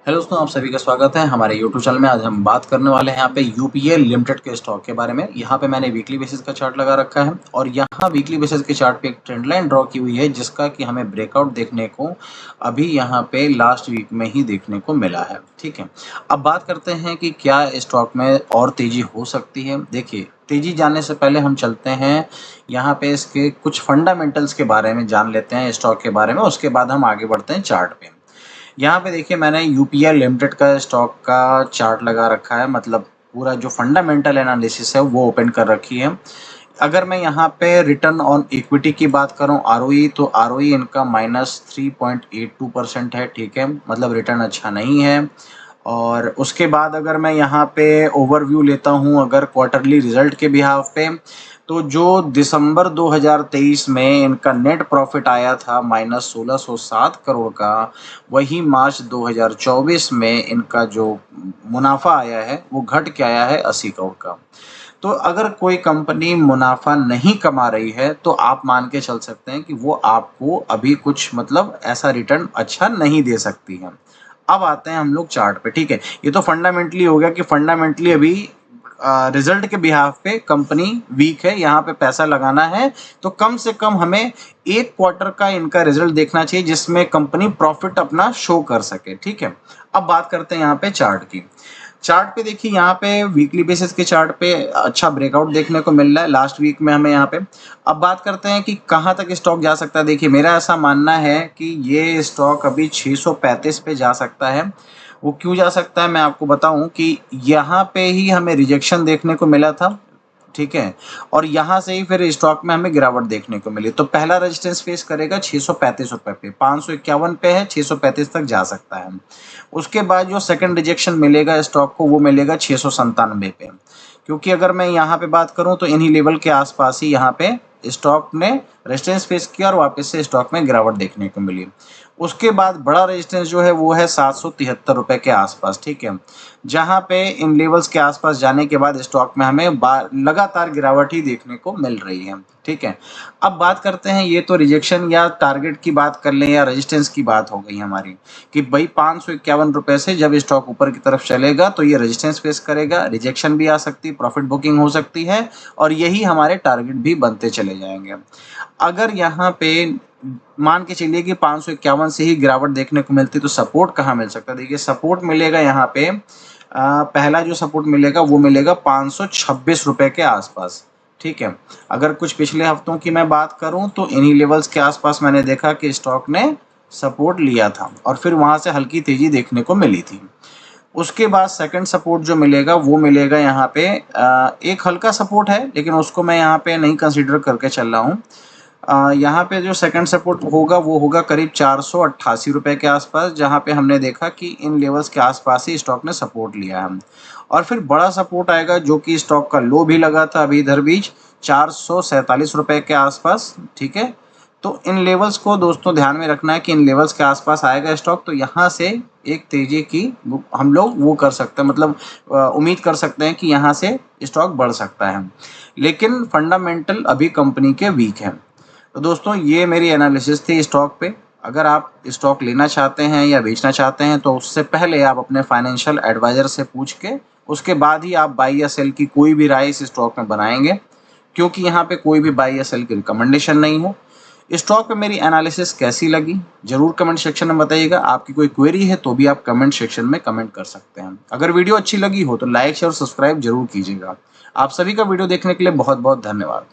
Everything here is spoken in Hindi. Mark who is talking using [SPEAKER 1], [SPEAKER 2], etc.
[SPEAKER 1] हेलो दोस्तों, आप सभी का स्वागत है हमारे यूट्यूब चैनल में। आज हम बात करने वाले हैं यहाँ पे यूपीएल लिमिटेड के स्टॉक के बारे में। यहाँ पे मैंने वीकली बेसिस का चार्ट लगा रखा है और यहाँ वीकली बेसिस के चार्ट पे एक ट्रेंड लाइन ड्रॉ की हुई है जिसका कि हमें ब्रेकआउट देखने को अभी यहाँ पे लास्ट वीक में ही देखने को मिला है। ठीक है, अब बात करते हैं कि क्या स्टॉक में और तेजी हो सकती है। देखिए, तेजी जानने से पहले हम चलते हैं यहाँ पे इसके कुछ फंडामेंटल्स के बारे में जान लेते हैं स्टॉक के बारे में, उसके बाद हम आगे बढ़ते हैं चार्ट पे। यहाँ पे देखिए, मैंने यूपीएल लिमिटेड का स्टॉक का चार्ट लगा रखा है, मतलब पूरा जो फंडामेंटल एनालिसिस है वो ओपन कर रखी है। अगर मैं यहाँ पे रिटर्न ऑन इक्विटी की बात करूँ, आरओई, तो आरओई इनका -3.82% है। ठीक है, मतलब रिटर्न अच्छा नहीं है। और उसके बाद अगर मैं यहाँ पे ओवरव्यू लेता हूँ अगर क्वार्टरली रिजल्ट के बिहाफ पे, तो जो दिसंबर 2023 में इनका नेट प्रॉफिट आया था -1607 करोड़ का, वही मार्च 2024 में इनका जो मुनाफा आया है वो घट के आया है 80 करोड़ का। तो अगर कोई कंपनी मुनाफा नहीं कमा रही है तो आप मान के चल सकते हैं कि वो आपको अभी कुछ मतलब ऐसा रिटर्न अच्छा नहीं दे सकती है। अब आते हैं हम लोग चार्ट पे। ठीक है, ये तो फंडामेंटली हो गया कि फंडामेंटली अभी रिजल्ट के बिहाफ पे कंपनी वीक है, यहाँ पे पैसा लगाना है तो कम से कम हमें एक क्वार्टर का इनका रिजल्ट देखना चाहिए जिसमें कंपनी प्रॉफिट अपना शो कर सके। ठीक है, अब बात करते हैं यहाँ पे चार्ट की। चार्ट पे देखिए, यहाँ पे वीकली बेसिस के चार्ट पे अच्छा ब्रेकआउट देखने को मिल रहा है लास्ट वीक में हमें यहाँ पे। अब बात करते हैं कि कहाँ तक स्टॉक जा सकता है। देखिए, मेरा ऐसा मानना है कि ये स्टॉक अभी 635 पे जा सकता है। वो क्यों जा सकता है मैं आपको बताऊं कि यहाँ पे ही हमें रिजेक्शन देखने को मिला था। ठीक है, और यहाँ से ही फिर स्टॉक में हमें गिरावट देखने को मिली। तो पहला रेजिस्टेंस फेस करेगा 635 रुपए पे, 551 पे है, 635 तक जा सकता है। उसके बाद जो सेकंड रिजेक्शन मिलेगा स्टॉक को वो मिलेगा 697 पे, क्योंकि अगर मैं यहाँ पे बात करूँ तो इन्हीं लेवल के आसपास ही यहाँ पे स्टॉक ने रेजिस्टेंस फेस किया और वापस से स्टॉक में गिरावट देखने को मिली। उसके बाद बड़ा रेजिस्टेंस जो है वो है 773 रुपए के आसपास। ठीक है, जहाँ पे इन लेवल्स के आसपास जाने के बाद स्टॉक में हमें लगातार गिरावट ही देखने को मिल रही है। ठीक है, अब बात करते हैं, ये तो रिजेक्शन या टारगेट की बात कर लें या रेजिस्टेंस की बात हो गई हमारी, कि भाई 551 रुपए से जब स्टॉक ऊपर की तरफ चलेगा तो ये रेजिस्टेंस फेस करेगा, रिजेक्शन भी आ सकती है, प्रॉफिट बुकिंग हो सकती है और यही हमारे टारगेट भी बनते चले जाएंगे। अगर यहाँ पे मान के चलिए कि 551 से ही गिरावट देखने को मिलती तो सपोर्ट कहाँ मिल सकता है। देखिए, सपोर्ट मिलेगा यहाँ पे पहला जो सपोर्ट मिलेगा वो मिलेगा 526 रुपए के आसपास। ठीक है, अगर कुछ पिछले हफ्तों की मैं बात करूं तो इन्हीं लेवल्स के आसपास मैंने देखा कि स्टॉक ने सपोर्ट लिया था और फिर वहां से हल्की तेजी देखने को मिली थी। उसके बाद सेकंड सपोर्ट जो मिलेगा वो मिलेगा यहाँ पे एक हल्का सपोर्ट है लेकिन उसको मैं यहाँ पे नहीं कंसीडर करके चल रहा हूँ। यहाँ पे जो सेकंड सपोर्ट होगा वो होगा करीब 488 रुपए के आसपास, जहाँ पे हमने देखा कि इन लेवल्स के आसपास ही स्टॉक ने सपोर्ट लिया है। और फिर बड़ा सपोर्ट आएगा जो कि स्टॉक का लो भी लगा था अभी इधर बीच 447 रुपए के आसपास। ठीक है, तो इन लेवल्स को दोस्तों ध्यान में रखना है कि इन लेवल्स के आसपास आएगा स्टॉक तो यहाँ से एक तेजी की हम लोग वो कर सकते हैं, मतलब उम्मीद कर सकते हैं कि यहाँ से स्टॉक बढ़ सकता है, लेकिन फंडामेंटल अभी कंपनी के वीक हैं। तो दोस्तों, ये मेरी एनालिसिस थी स्टॉक पे। अगर आप स्टॉक लेना चाहते हैं या बेचना चाहते हैं तो उससे पहले आप अपने फाइनेंशियल एडवाइज़र से पूछ के उसके बाद ही आप बाई या सेल की कोई भी राय इस स्टॉक में बनाएंगे, क्योंकि यहाँ पे कोई भी बाई या सेल की रिकमेंडेशन नहीं है। स्टॉक पे मेरी एनालिसिस कैसी लगी जरूर कमेंट सेक्शन में बताइएगा। आपकी कोई क्वेरी है तो भी आप कमेंट सेक्शन में कमेंट कर सकते हैं। अगर वीडियो अच्छी लगी हो तो लाइक शेयर और सब्सक्राइब जरूर कीजिएगा। आप सभी का वीडियो देखने के लिए बहुत बहुत धन्यवाद।